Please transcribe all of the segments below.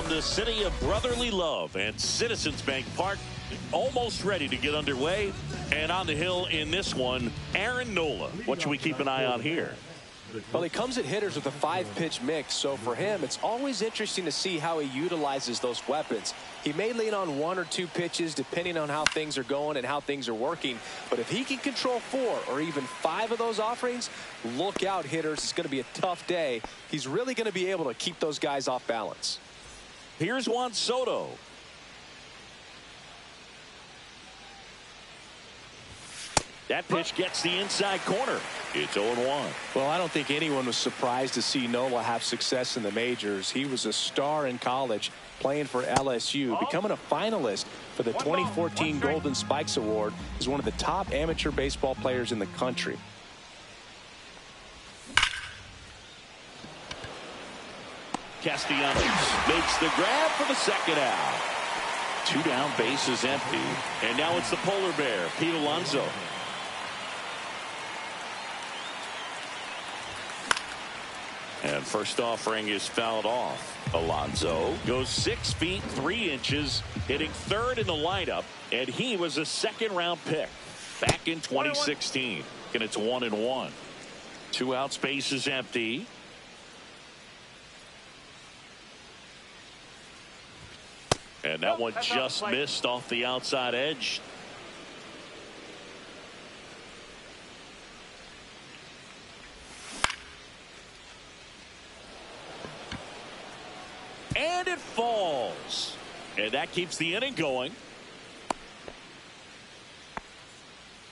from the city of brotherly love and Citizens Bank Park, almost ready to get underway. And on the hill in this one, Aaron Nola. What should we keep an eye on here? Well, he comes at hitters with a 5-pitch mix, so for him, it's always interesting to see how he utilizes those weapons. He may lean on 1 or 2 pitches depending on how things are going and how things are working, but if he can control 4 or even 5 of those offerings, look out, hitters. It's going to be a tough day. He's really going to be able to keep those guys off balance. Here's Juan Soto. That pitch gets the inside corner. It's 0-1. Well, I don't think anyone was surprised to see Nola have success in the majors. He was a star in college, playing for LSU, becoming a finalist for the 2014 Golden Spikes Award, is one of the top amateur baseball players in the country. Castellanos makes the grab for the second out. 2 down, bases empty. And now it's the polar bear, Pete Alonso. And first offering is fouled off. Alonso goes 6 feet 3 inches, hitting 3rd in the lineup, and he was a second-round pick back in 2016. And it's 1-1. 2 outs, base is empty. And that one just missed off the outside edge. And it falls. And that keeps the inning going.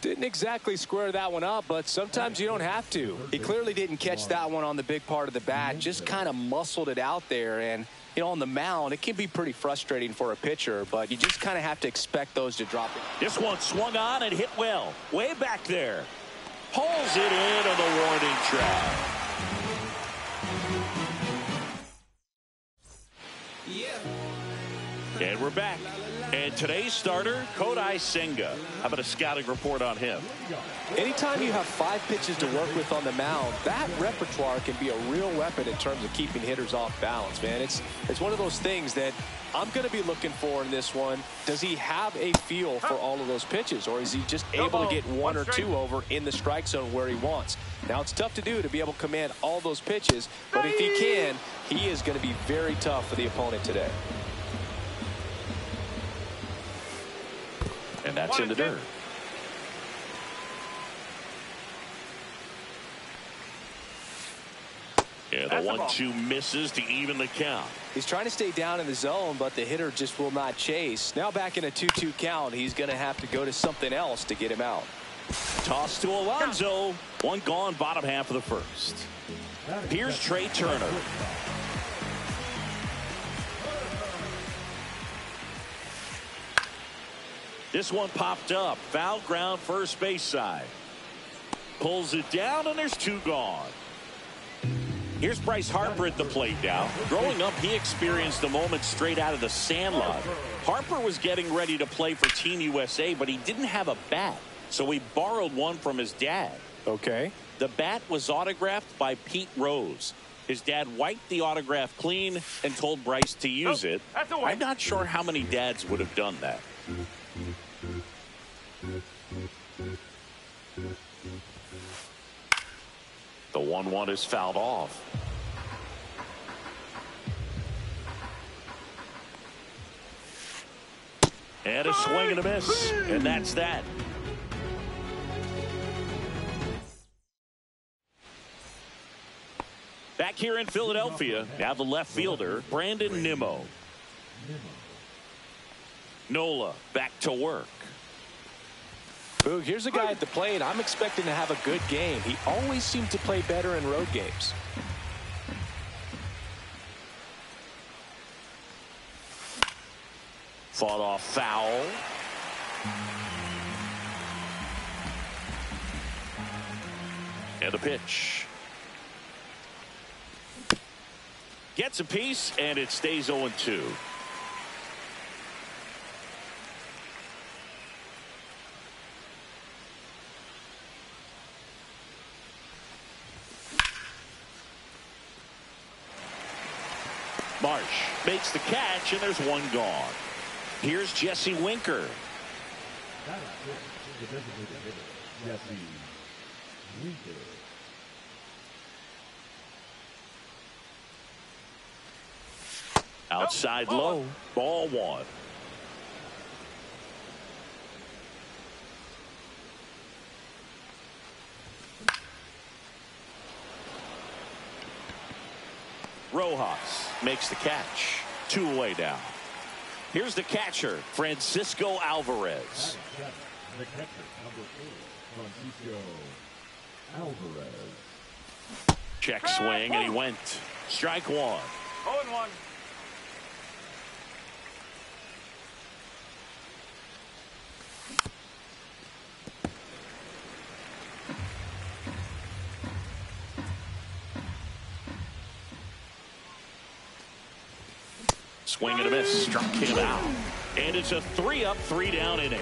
Didn't exactly square that one up, but sometimes you don't have to. He clearly didn't catch that one on the big part of the bat, just kind of muscled it out there. And, you know, on the mound, it can be pretty frustrating for a pitcher, but you just kind of have to expect those to drop it. This one swung on and hit well. Way back there. Pulls it in on the warning track. And we're back. And today's starter, Kodai Senga. How about a scouting report on him? Anytime you have 5 pitches to work with on the mound, that repertoire can be a real weapon in terms of keeping hitters off balance, man. It's one of those things that I'm going to be looking for in this one. Does he have a feel for all of those pitches, or is he just able to get 1 or 2 over in the strike zone where he wants? Now, it's tough to do to be able to command all those pitches, but if he can, he is going to be very tough for the opponent today. And that's in the dirt. Yeah, the 1-2 misses to even the count. He's trying to stay down in the zone, but the hitter just will not chase. Now back in a 2-2 count, he's going to have to go to something else to get him out. Toss to Alonso. 1 gone, bottom half of the first. Here's Trey Turner. This one popped up. Foul ground, first base side. Pulls it down, and there's 2 gone. Here's Bryce Harper at the plate now. Growing up, he experienced the moment straight out of the sandlot. Harper was getting ready to play for Team USA, but he didn't have a bat, so he borrowed one from his dad. Okay. The bat was autographed by Pete Rose. His dad wiped the autograph clean and told Bryce to use it. I'm not sure how many dads would have done that. The 1-1 is fouled off. And a swing and a miss. And that's that. Back here in Philadelphia, now the left fielder, Brandon Nimmo. Nola back to work. Boog, here's a guy at the plate. I'm expecting to have a good game. He always seems to play better in road games. Fought off foul. And the pitch. Gets a piece, and it stays 0-2. Marsh makes the catch, and there's one gone. Here's Jesse Winker. Outside low, ball one. Rojas makes the catch. 2 away now. Here's the catcher, Francisco Alvarez. The catcher, number 4, Francisco Alvarez. Check swing, and he went. Strike one. 0-1. Swing and a miss. Struck him out. And it's a 3-up, 3-down inning.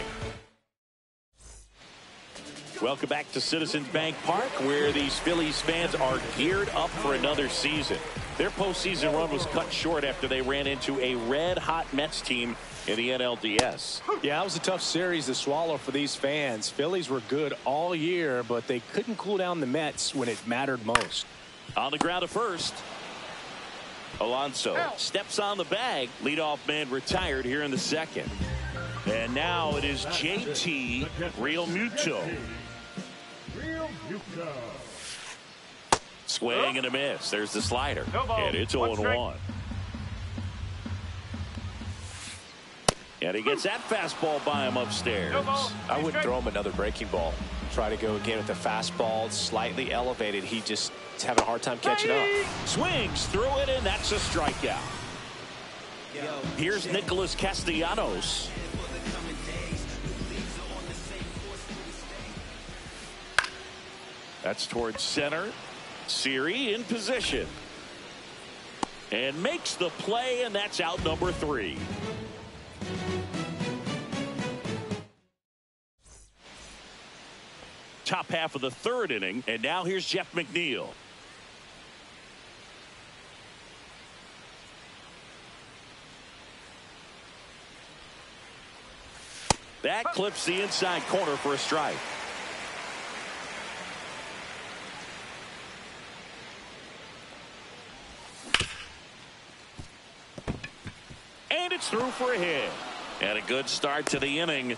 Welcome back to Citizens Bank Park, where these Phillies fans are geared up for another season. Their postseason run was cut short after they ran into a red-hot Mets team in the NLDS. Yeah, it was a tough series to swallow for these fans. Phillies were good all year, but they couldn't cool down the Mets when it mattered most. On the ground at first. Alonso steps on the bag. Leadoff man retired here in the second. And now it is JT Realmuto. Swing and a miss. There's the slider. And it's 0-1. And he gets that fastball by him upstairs. I wouldn't throw him another breaking ball. Try to go again with the fastball slightly elevated. He just is having a hard time catching up. Swings through it, and that's a strikeout. Here's Nicholas Castellanos. That's towards center. Siri in position. And makes the play, and that's out number 3. Top half of the third inning, and now here's Jeff McNeil. That clips the inside corner for a strike. And it's through for a hit. And a good start to the inning.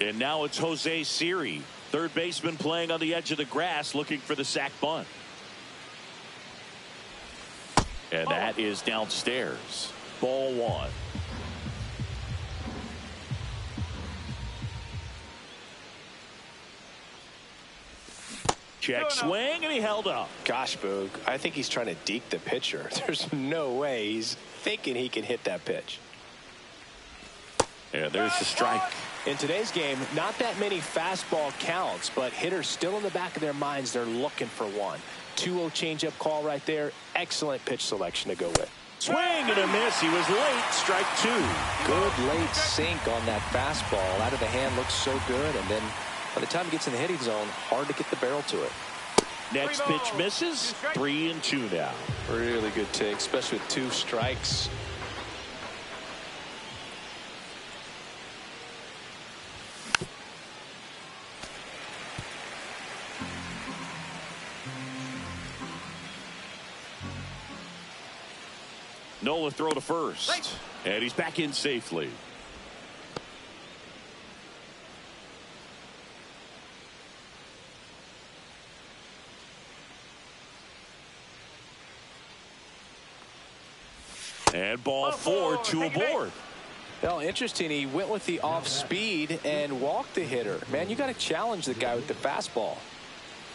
And now it's Jose Siri, third baseman, playing on the edge of the grass, looking for the sac bunt. And that is downstairs. Ball one. Check swing, and he held up. Gosh, Boog, I think he's trying to deke the pitcher. There's no way he's thinking he can hit that pitch. And there's the strike. In today's game, not that many fastball counts, but hitters still in the back of their minds, they're looking for one. 2-0 changeup call right there. Excellent pitch selection to go with. Swing and a miss. He was late. Strike 2. Good late sink on that fastball. Out of the hand, looks so good, and then by the time he gets in the hitting zone, hard to get the barrel to it. Next pitch misses. 3-2 now. Really good take, especially with 2 strikes. Nola throw to first. And he's back in safely. And ball 4, 2 aboard. Well, interesting. He went with the off speed and walked the hitter. Man, you got to challenge the guy with the fastball.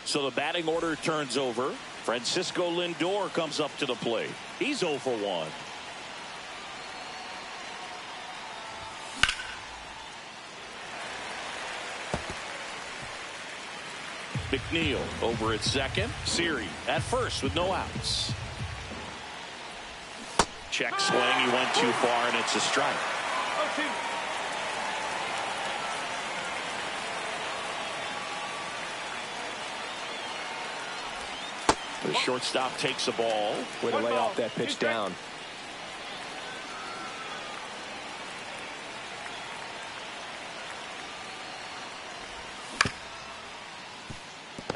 So the batting order turns over. Francisco Lindor comes up to the plate. He's 0 for 1. McNeil over at second. Siri at first with no outs. Check swing. He went too far, and it's a strike. The shortstop takes the ball. Way to lay off that pitch down.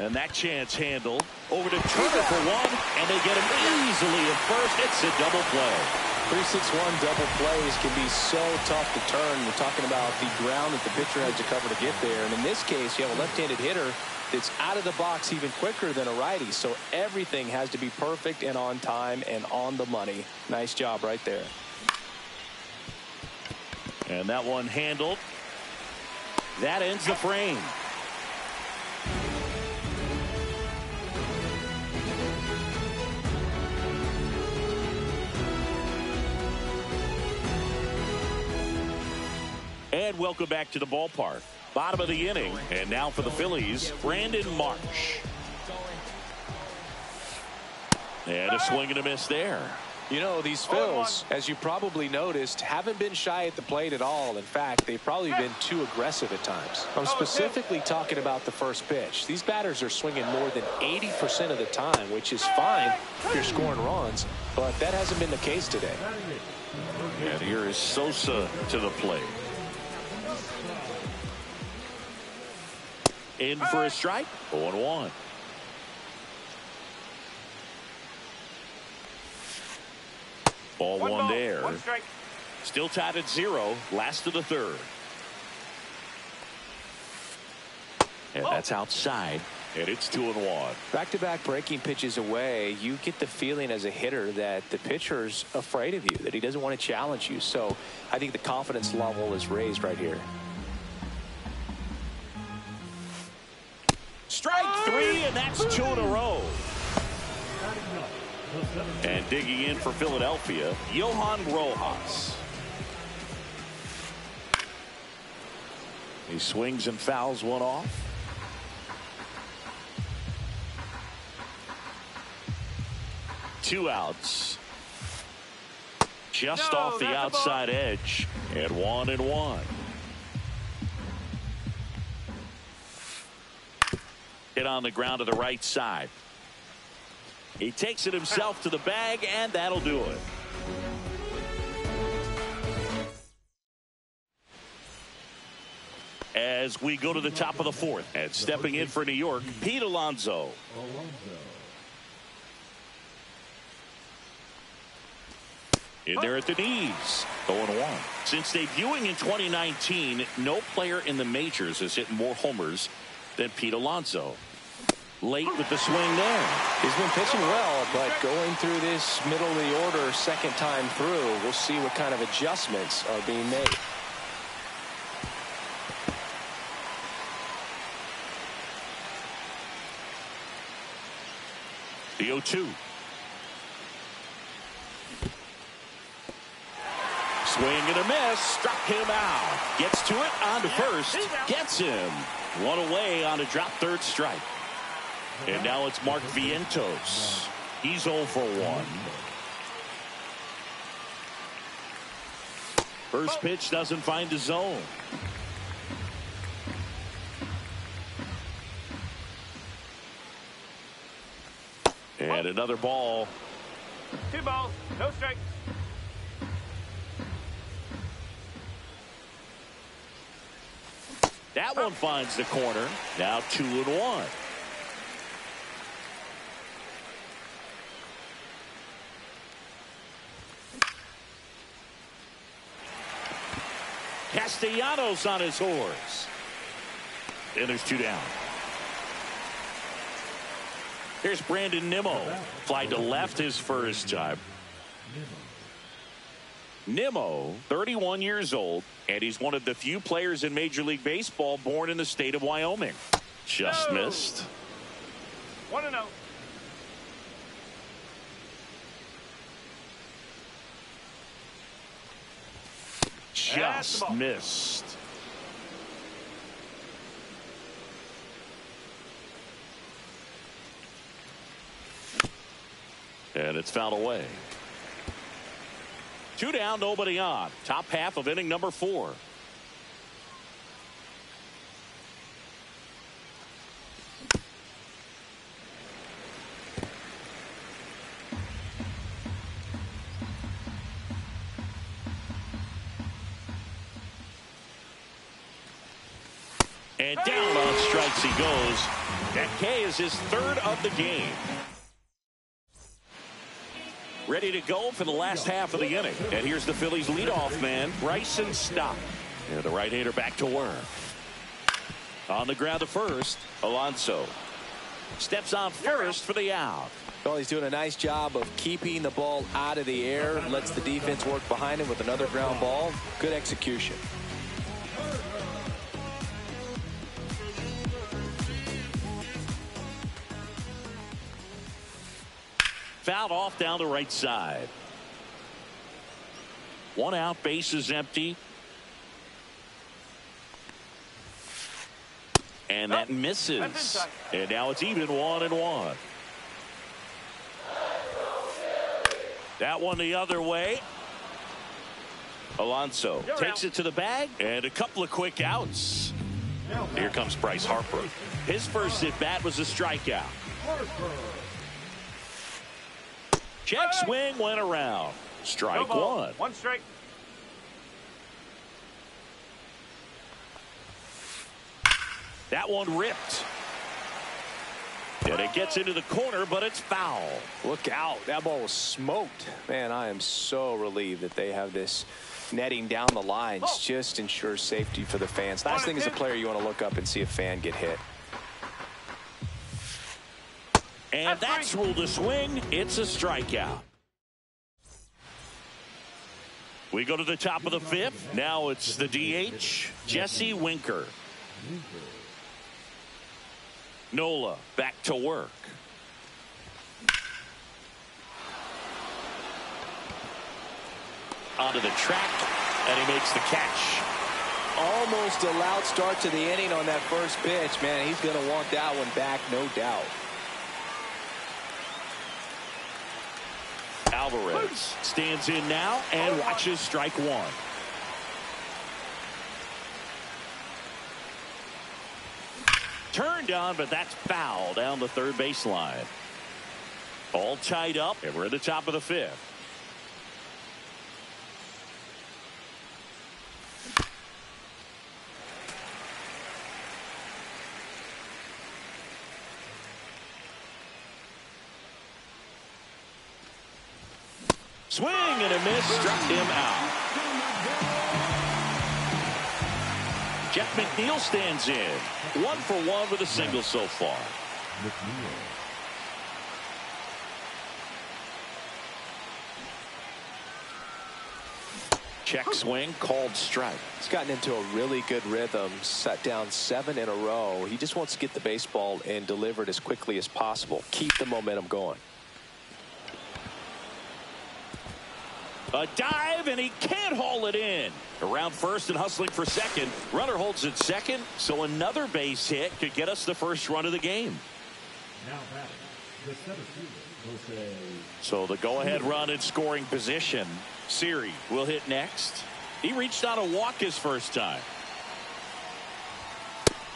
And that chance handled. Over to Turner for one, and they get him easily at first. It's a double play. 3-6-1 double plays can be so tough to turn. We're talking about the ground that the pitcher has to cover to get there. And in this case, you have a left-handed hitter that's out of the box even quicker than a righty. So everything has to be perfect and on time and on the money. Nice job right there. And that one handled. That ends the frame. And welcome back to the ballpark. Bottom of the inning. And now for the Phillies, Brandon Marsh. And a swing and a miss there. You know, these Phils, as you probably noticed, haven't been shy at the plate at all. In fact, they've probably been too aggressive at times. I'm specifically talking about the first pitch. These batters are swinging more than 80% of the time, which is fine if you're scoring runs, but that hasn't been the case today. And here is Sosa to the plate. In for a strike. 0-1. Ball one there. Still tied at 0. Last of the third. And that's outside. And it's 2-1. Back-to-back breaking pitches away, you get the feeling as a hitter that the pitcher's afraid of you, that he doesn't want to challenge you. So I think the confidence level is raised right here. Strike 3, and that's 2 in a row. And digging in for Philadelphia, Johan Rojas. He swings and fouls one off. Two outs. Just off the outside edge. And 1-1. Hit on the ground to the right side. He takes it himself to the bag, and that'll do it. As we go to the top of the fourth, and stepping in for New York, Pete Alonso. In there at the knees. 0-1. Since debuting in 2019, no player in the majors has hit more homers than Pete Alonso. Late with the swing there. He's been pitching well, but going through this middle of the order second time through, we'll see what kind of adjustments are being made. The 0-2. Swing and a miss. Struck him out. Gets to it. On to first. Gets him. One away on a drop third strike. And now it's Mark Vientos. He's 0 for 1. First pitch doesn't find the zone. And another ball. 2 balls, no strikes. That one finds the corner. Now 2-1. Castellanos on his horse. And there's 2 down. Here's Brandon Nimmo. Fly to left his first time. Nimmo, 31 years old, and he's one of the few players in Major League Baseball born in the state of Wyoming. Just missed. 1-0. Just missed. And it's fouled away. 2 down, nobody on. Top half of inning number 4. And down on strikes he goes. That K is his third of the game. Ready to go for the last half of the inning. And here's the Phillies leadoff man, Bryson Stott. And the right-hander back to work. On the ground to first, Alonso steps on first for the out. Well, he's doing a nice job of keeping the ball out of the air. Lets the defense work behind him with another ground ball. Good execution. Fouled off down the right side. One out, base is empty. And that misses. And now it's even 1-1. That one the other way. Alonso takes it to the bag. And a couple of quick outs. Here comes Bryce Harper. His first at bat was a strikeout. Check swing went around. Strike one. One strike. That one ripped. And it gets into the corner, but it's foul. Look out. That ball was smoked. Man, I am so relieved that they have this netting down the lines. Just ensures safety for the fans. Last thing as a player, you want to look up and see a fan get hit. And that's ruled a swing. It's a strikeout. We go to the top of the fifth. Now it's the DH, Jesse Winker. Nola back to work. Onto the track, and he makes the catch. Almost a loud start to the inning on that first pitch. Man, he's going to want that one back, no doubt. Alvarez stands in now and watches strike one. Turned on, but that's foul down the third baseline. All tied up, and we're at the top of the fifth. Swing and a miss, struck him out. Jeff McNeil stands in. 1 for 1 with a single so far. Check swing, called strike. He's gotten into a really good rhythm, set down 7 in a row. He just wants to get the baseball and deliver it as quickly as possible. Keep the momentum going. A dive, and he can't haul it in. Around first and hustling for second. Runner holds at second, so another base hit could get us the first run of the game. Now batting, the center fielder, Jose. So the go-ahead run in scoring position. Siri will hit next. He reached on a walk his first time.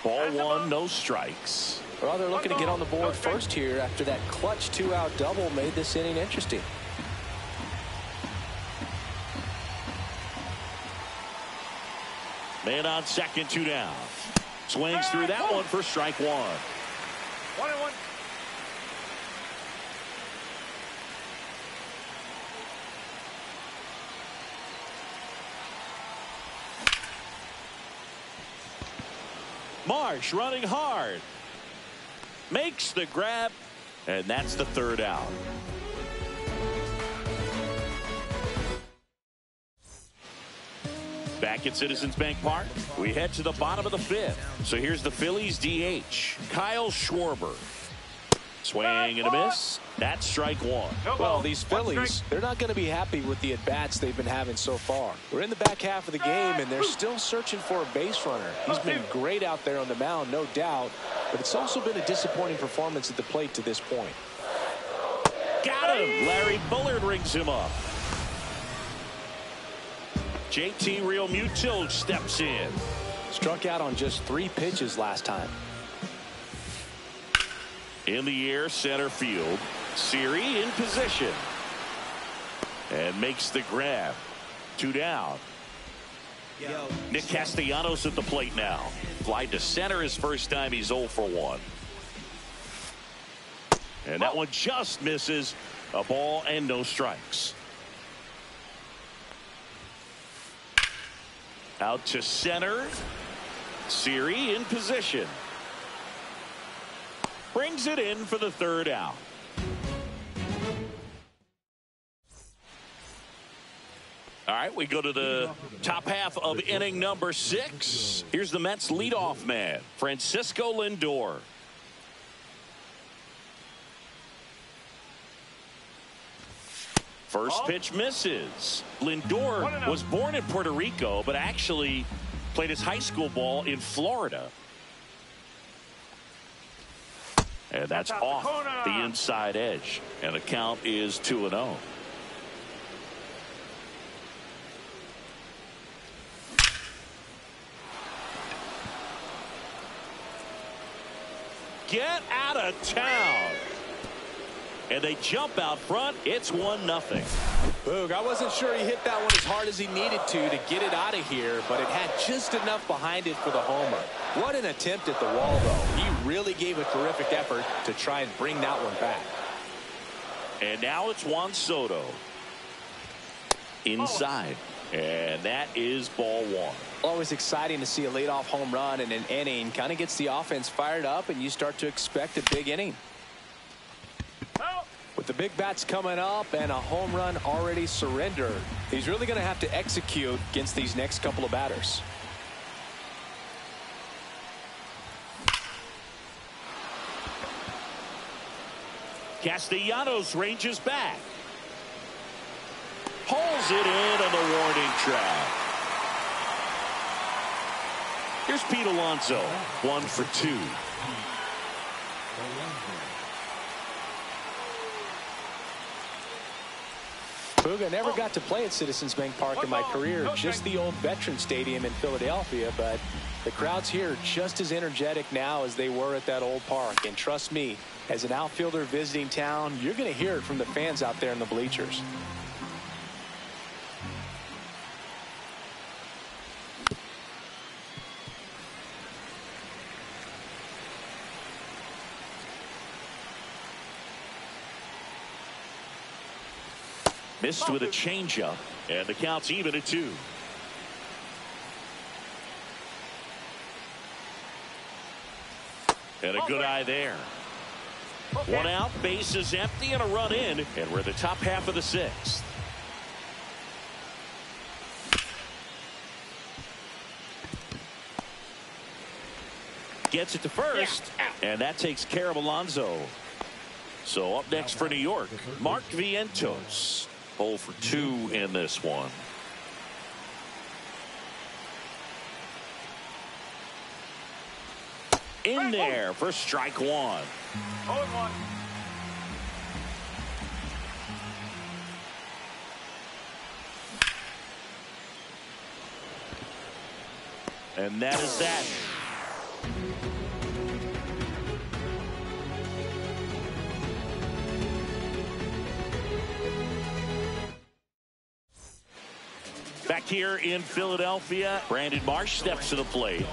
Ball one, no strikes. Well, they're looking to get on the board first here after that clutch 2-out double made this inning interesting. Man on second, 2 down. Swings through that one for strike one. 1-1. Marsh running hard. Makes the grab, and that's the third out. Back at Citizens Bank Park, we head to the bottom of the fifth. So here's the Phillies DH, Kyle Schwarber. Swing and a miss. That's strike one. Well, these Phillies, they're not going to be happy with the at-bats they've been having so far. We're in the back half of the game, and they're still searching for a base runner. He's been great out there on the mound, no doubt, but it's also been a disappointing performance at the plate to this point. Got him. Larry Bullard rings him up. JT Realmuto steps in. Struck out on just 3 pitches last time. In the air, center field. Siri in position. And makes the grab. 2 down. Nick Castellanos at the plate now. Fly to center his first time. He's 0 for 1. And that one just misses. A ball and no strikes. Out to center. Siri in position. Brings it in for the 3rd out. All right, we go to the top half of inning number 6. Here's the Mets leadoff man, Francisco Lindor. First pitch misses. Lindor was born in Puerto Rico, but actually played his high school ball in Florida. And that's off the inside edge. And the count is 2-0. Get out of town. And they jump out front. It's 1-0. Boog, I wasn't sure he hit that one as hard as he needed to get it out of here, but it had just enough behind it for the homer. What an attempt at the wall, though. He really gave a terrific effort to try and bring that one back. And now it's Juan Soto. Inside. And that is ball 1. Always exciting to see a leadoff home run in an inning. Kind of gets the offense fired up, and you start to expect a big inning. With the big bats coming up and a home run already surrendered, he's really going to have to execute against these next couple of batters. Castellanos ranges back. Pulls it in on the warning track. Here's Pete Alonso, 1 for 2. Boog, I never got to play at Citizens Bank Park in my career, just the old Veteran Stadium in Philadelphia, but the crowds here are just as energetic now as they were at that old park. And trust me, as an outfielder visiting town, you're going to hear it from the fans out there in the bleachers. Missed with a changeup, and the count's even at 2. And a good eye there. 1 out, base is empty, and a run in, and we're in the top half of the 6th. Gets it to first, and that takes care of Alonso. So up next for New York, Mark Vientos. 0 for 2 in this one. In there for strike 1. 0-1. And that is that. Back here in Philadelphia, Brandon Marsh steps to the plate.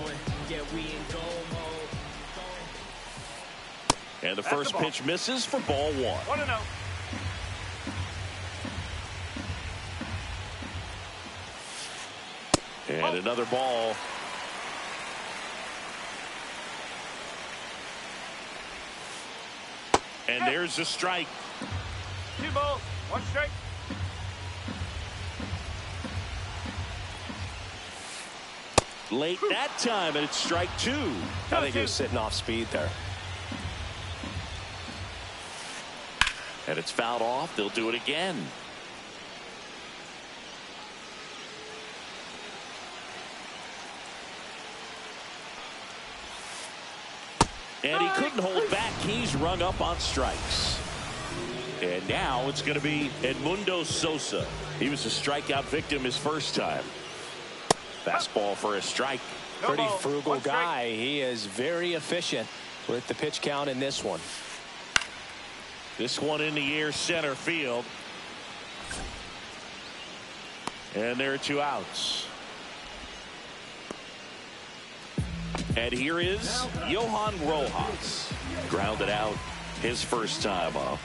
And the first pitch misses for ball 1. 1-0. And another ball. And there's a strike. 2 balls, 1 strike. Late that time, and it's strike 2. I think he was sitting off speed there. And it's fouled off. They'll do it again. And he couldn't hold back. He's rung up on strikes. And now it's going to be Edmundo Sosa. He was a strikeout victim his first time. Fastball for a strike. Pretty frugal guy. He is very efficient with the pitch count in this one. This one in the air, center field. And there are 2 outs. And here is Johan Rojas. Grounded out his first time up.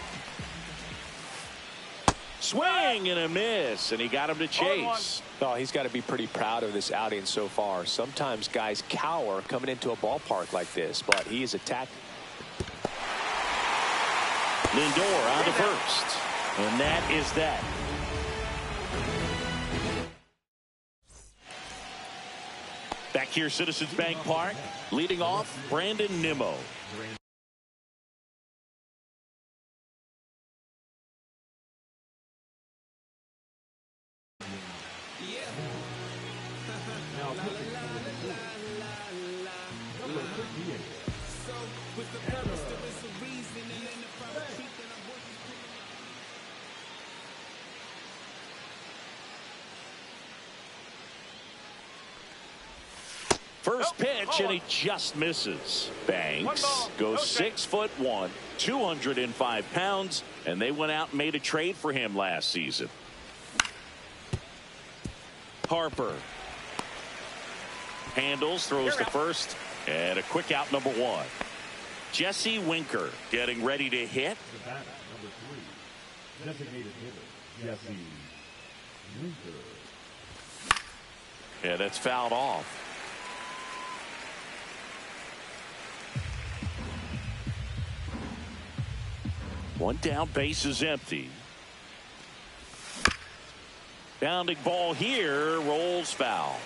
Swing and a miss, and he got him to chase. Oh, he's got to be pretty proud of this outing so far. Sometimes guys cower coming into a ballpark like this, but he is attacked. Lindor on to first, and that is that. Back here, Citizens Bank Park, leading off, Brandon Nimmo. First pitch, and he just misses. Banks goes 6'1", 205 pounds, and they went out and made a trade for him last season. Harper handles, throws to first, and a quick out, number 1. Jesse Winker getting ready to hit. The batter, number 3, designated hitter, Jesse Winker. Yeah, that's fouled off. One down, base is empty. Bounding ball here, rolls foul.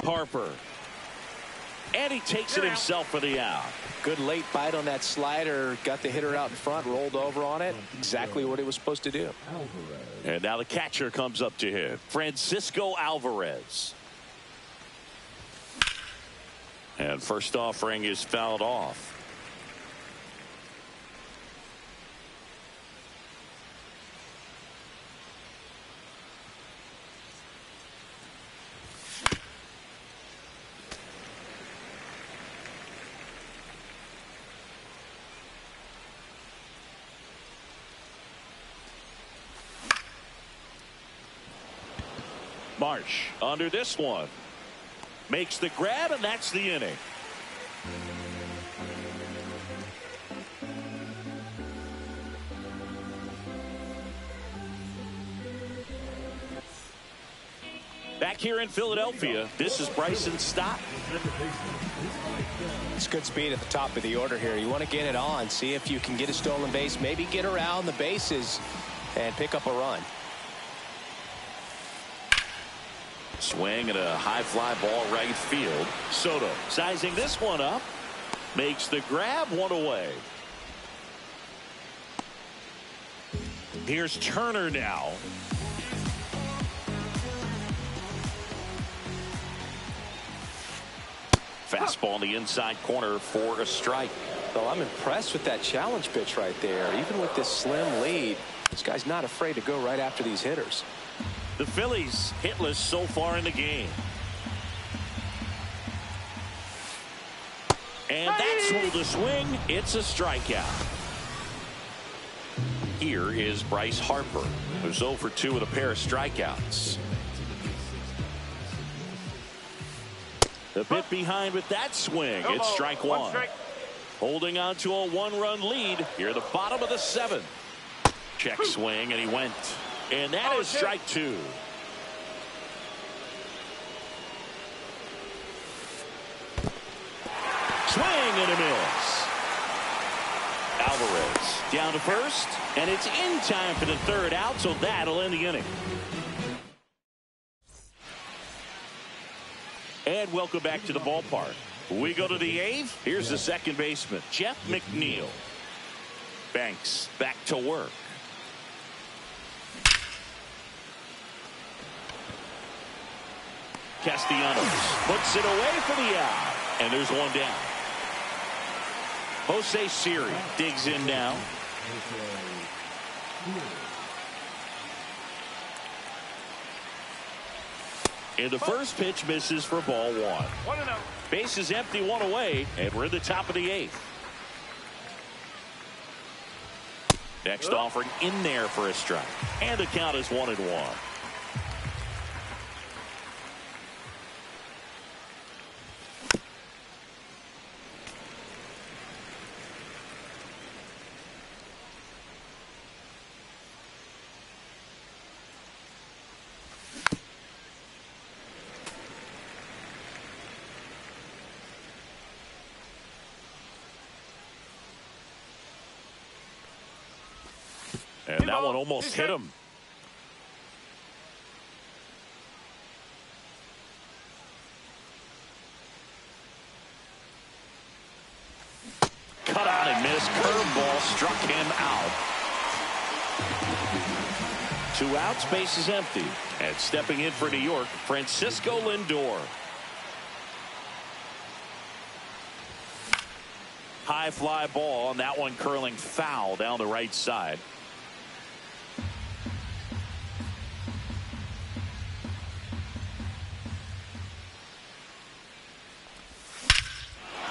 Harper. And he takes it himself for the out. Good late bite on that slider. Got the hitter out in front, rolled over on it. Exactly what he was supposed to do. And now the catcher comes up to him. Francisco Alvarez. And first offering is fouled off. Marsh under this one. Makes the grab, and that's the inning. Back here in Philadelphia, this is Bryson Stott. It's good speed at the top of the order here. You want to get it on, see if you can get a stolen base, maybe get around the bases and pick up a run. Swing and a high fly ball right field. Soto sizing this one up. Makes the grab, one away. Here's Turner now. Fastball in the inside corner for a strike. So I'm impressed with that challenge pitch right there. Even with this slim lead, this guy's not afraid to go right after these hitters. The Phillies hitless so far in the game. And that's ruled a swing. It's a strikeout. Here is Bryce Harper, who's 0 for 2 with a pair of strikeouts. A bit behind with that swing. It's strike 1. Holding on to a 1-run lead here at the bottom of the 7th. Check swing, and he went. And that is strike 2. Swing and a miss. Alvarez down to first, and it's in time for the 3rd out, so that'll end the inning. And welcome back to the ballpark. We go to the 8th. Here's the second baseman, Jeff McNeil. Banks back to work. Castellanos puts it away for the out, and there's one down. Jose Siri digs in now. And the first pitch misses for ball 1. Base is empty, 1 away, and we're at the top of the 8th. Next offering in there for a strike. And the count is 1-1. And that one almost hit him. Cut on and missed. Curveball struck him out. 2 outs, base is empty. And stepping in for New York, Francisco Lindor. High fly ball, and that one curling foul down the right side.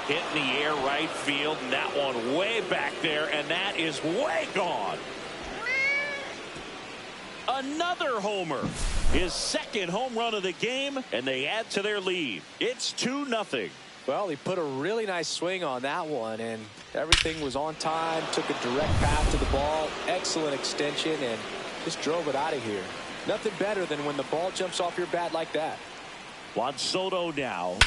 Hit in the air right field, and that one way back there, and that is way gone. Another homer. His second home run of the game, and they add to their lead. It's 2-0. Well, he put a really nice swing on that one, and everything was on time. Took a direct path to the ball. Excellent extension, and just drove it out of here. Nothing better than when the ball jumps off your bat like that. Juan Soto now.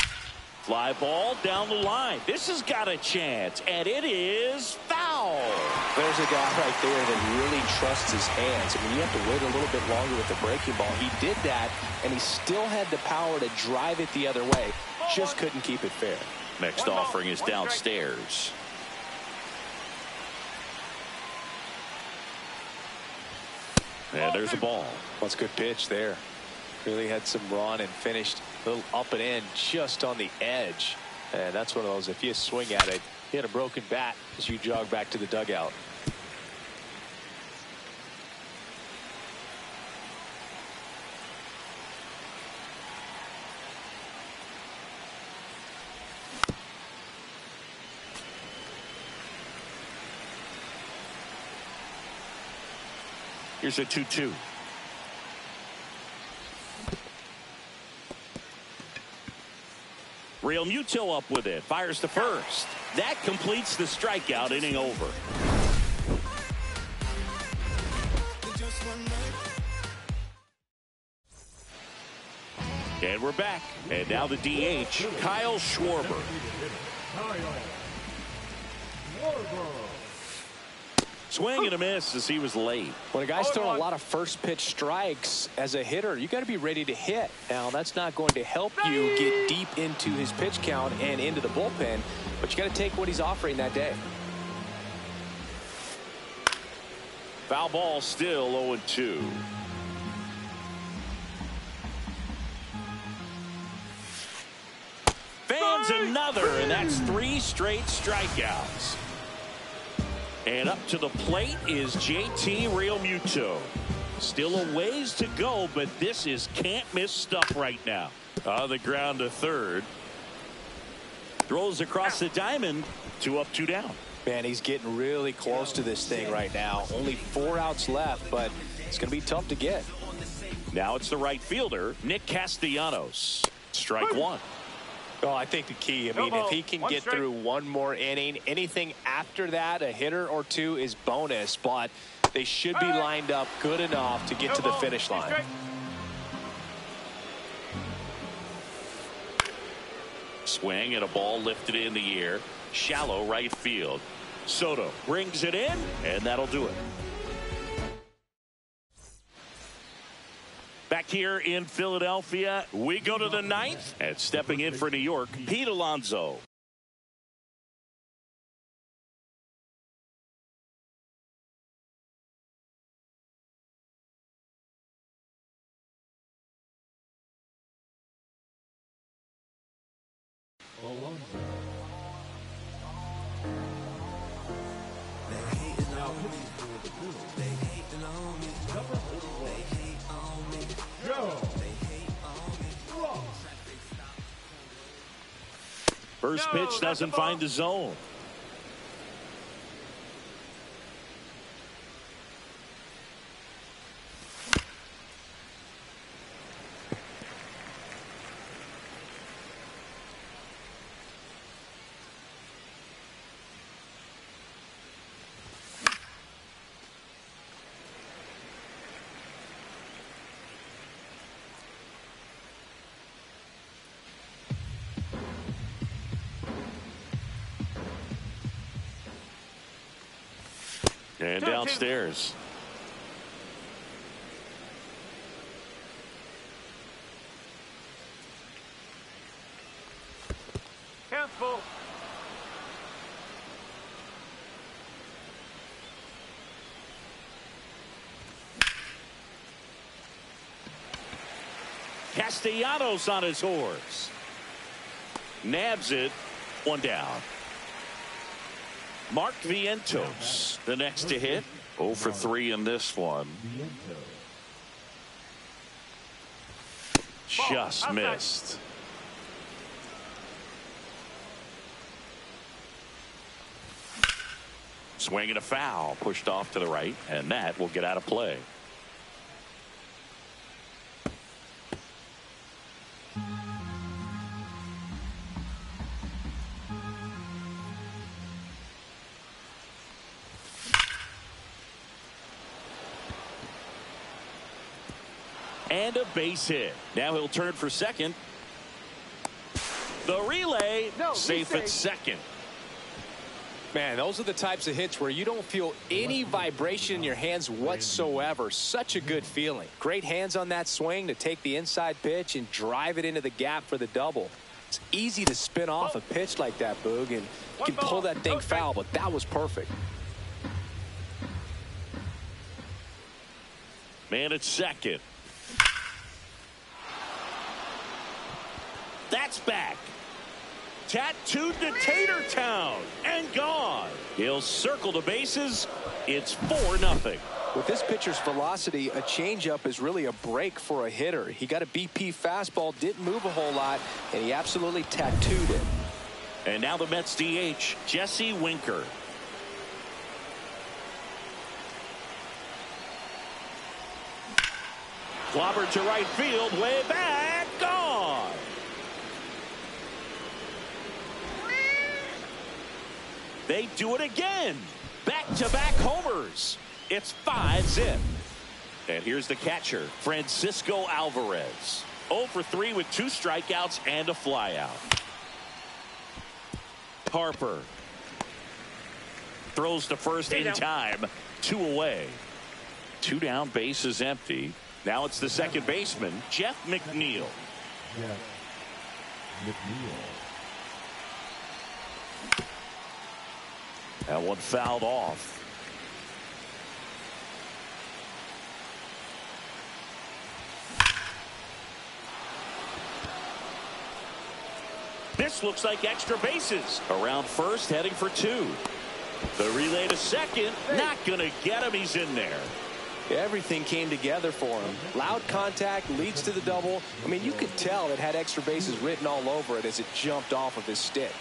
Fly ball down the line. This has got a chance, and it is foul. There's a guy right there that really trusts his hands. I mean, you have to wait a little bit longer with the breaking ball. He did that, and he still had the power to drive it the other way. Just couldn't keep it fair. Next offering is downstairs. And there's a ball. That's a good pitch there. Really had some run and finished a little up and in just on the edge. And that's one of those, if you swing at it, you hit a broken bat as you jog back to the dugout. Here's a 2-2. Real Muto up with it. Fires to first. That completes the strikeout inning over. And we're back. And now the DH, Kyle Schwarber. Swing and a miss as he was late. When a guy's throwing a lot of first pitch strikes as a hitter, you got to be ready to hit. Now, that's not going to help you get deep into his pitch count and into the bullpen, but you got to take what he's offering that day. Foul ball, still 0-2. Fans another, and that's 3 straight strikeouts. And up to the plate is JT Realmuto. Still a ways to go, but this is can't miss stuff right now. On the ground to third. Throws across the diamond. 2 up, 2 down. Man, he's getting really close to this thing right now. Only 4 outs left, but it's going to be tough to get. Now it's the right fielder, Nick Castellanos. Strike 1. Well, I think the key, I mean, if he can get through one more inning, anything after that, a hitter or 2 is bonus, but they should be lined up good enough to get to the finish line. Swing and a ball lifted in the air. Shallow right field. Soto brings it in, and that'll do it. Back here in Philadelphia, we go to the 9th, and stepping in for New York, Pete Alonso. First pitch doesn't find the zone. And downstairs. Hands full. Castellanos on his horse. Nabs it. One down. Mark Vientos, the next to hit. 0 for 3 in this one. Just missed. Swing and a foul. Pushed off to the right, and that will get out of play. And a base hit. Now he'll turn for second. The relay, safe at second. Man, those are the types of hits where you don't feel any vibration in your hands whatsoever. Such a good feeling. Great hands on that swing to take the inside pitch and drive it into the gap for the double. It's easy to spin off a pitch like that, Boog, and you can pull that thing foul, but that was perfect. Man at second. That's back. Tattooed to Tater Town and gone. He'll circle the bases. It's 4-0. With this pitcher's velocity, a changeup is really a break for a hitter. He got a BP fastball, didn't move a whole lot, and he absolutely tattooed it. And now the Mets DH, Jesse Winker. Clobbered to right field, way back, gone. They do it again. Back-to-back homers. It's 5-0. And here's the catcher, Francisco Alvarez. 0 for 3 with 2 strikeouts and a flyout. Harper throws to first in time. 2 away. 2 down, base is empty. Now it's the second baseman, Jeff McNeil. Jeff McNeil. That one fouled off. This looks like extra bases. Around first, heading for 2. The relay to second, not going to get him. He's in there. Everything came together for him. Loud contact leads to the double. I mean, you could tell it had extra bases written all over it as it jumped off of his stick.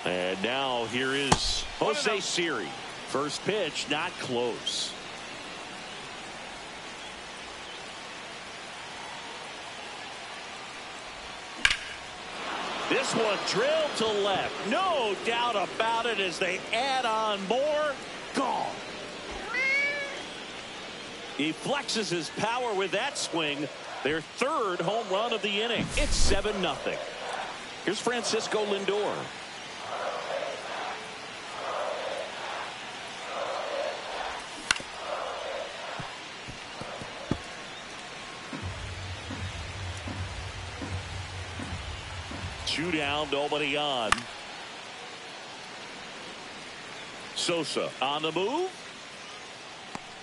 And now here is Jose Siri. First pitch, not close. This one drilled to left. No doubt about it as they add on more. Gone. He flexes his power with that swing. Their 3rd home run of the inning. It's 7-0. Here's Francisco Lindor. Two down, nobody on. Sosa on the move.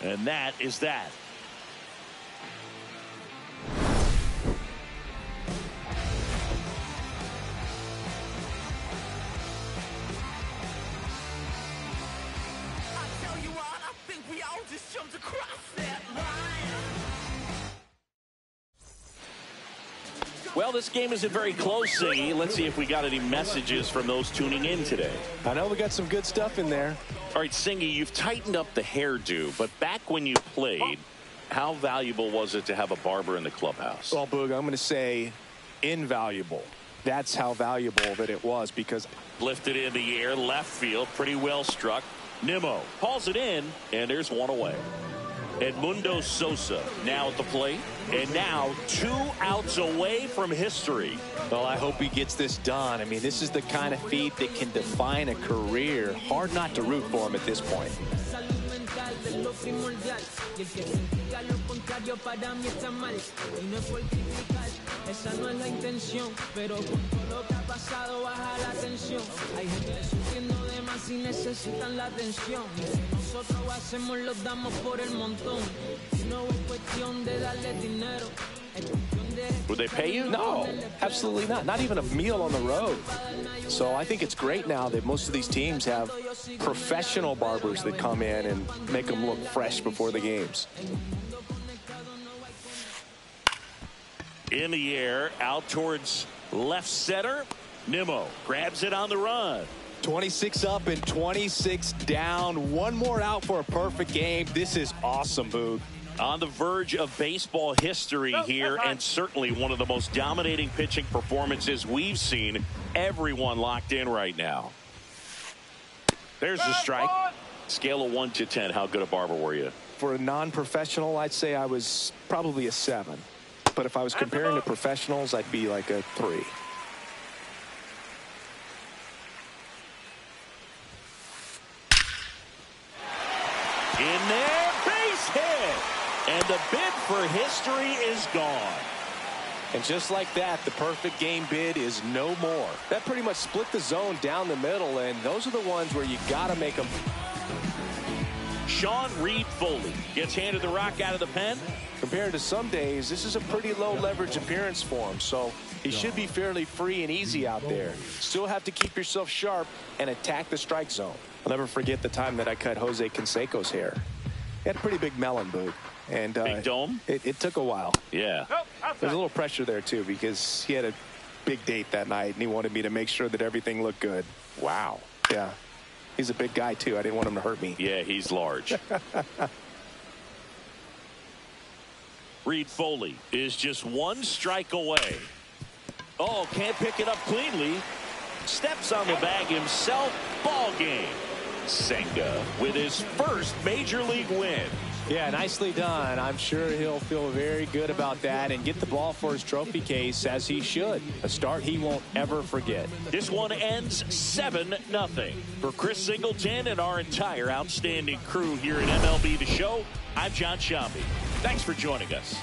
And that is that. I tell you what, I think we all just jumped across that line. Well, this game isn't very close, Siggy. Let's see if we got any messages from those tuning in today. I know we got some good stuff in there. All right, Singy, you've tightened up the hairdo, but back when you played, how valuable was it to have a barber in the clubhouse? Well, Boog, I'm going to say invaluable. That's how valuable that it was, because Lifted in the air, left field, pretty well struck. Nimmo hauls it in, and there's one away. Edmundo Sosa now at the plate, and now 2 outs away from history. well, I hope he gets this done. I mean, this is the kind of feat that can define a career. Hard not to root for him at this point. primordial. Y el que critica lo contrario para mí está mal. Y no es por criticar, esa no es la intención. Pero con todo lo que ha pasado baja la tensión. Hay gente sufriendo de más y necesitan la atención. Y si nosotros hacemos, los damos por el montón. No es cuestión de darle dinero. Would they pay you? No, absolutely not. Not even a meal on the road. So I think it's great now that most of these teams have professional barbers that come in and make them look fresh before the games. In the air, out towards left center. Nimmo grabs it on the run. 26 up and 26 down. One more out for a perfect game. This is awesome, Boog. On the verge of baseball history here, and certainly one of the most dominating pitching performances we've seen. Everyone locked in right now. There's the strike. Scale of 1 to 10, how good a barber were you? For a non-professional, I'd say I was probably a 7. But if I was comparing to professionals, I'd be like a 3. In there, base hit. And the bid for history is gone. And just like that, the perfect game bid is no more. That pretty much split the zone down the middle, and those are the ones where you got to make them. Sean Reed Foley gets handed the rock out of the pen. Compared to some days, this is a pretty low leverage appearance for him, so he should be fairly free and easy out there. Still have to keep yourself sharp and attack the strike zone. I'll never forget the time that I cut Jose Canseco's hair. He had a pretty big melon, Boog. And big dome? It took a while. Yeah. There's a little pressure there, too, because he had a big date that night, and he wanted me to make sure that everything looked good. Wow. Yeah. He's a big guy, too. I didn't want him to hurt me. Yeah, he's large. Reed Foley is just 1 strike away. Oh, can't pick it up cleanly. Steps on the bag himself. Ball game. Senga with his first major league win. Yeah, nicely done. I'm sure he'll feel very good about that and get the ball for his trophy case, as he should. A start he won't ever forget. This one ends 7-0. For Chris Singleton and our entire outstanding crew here at MLB The Show, I'm John Shambi. Thanks for joining us.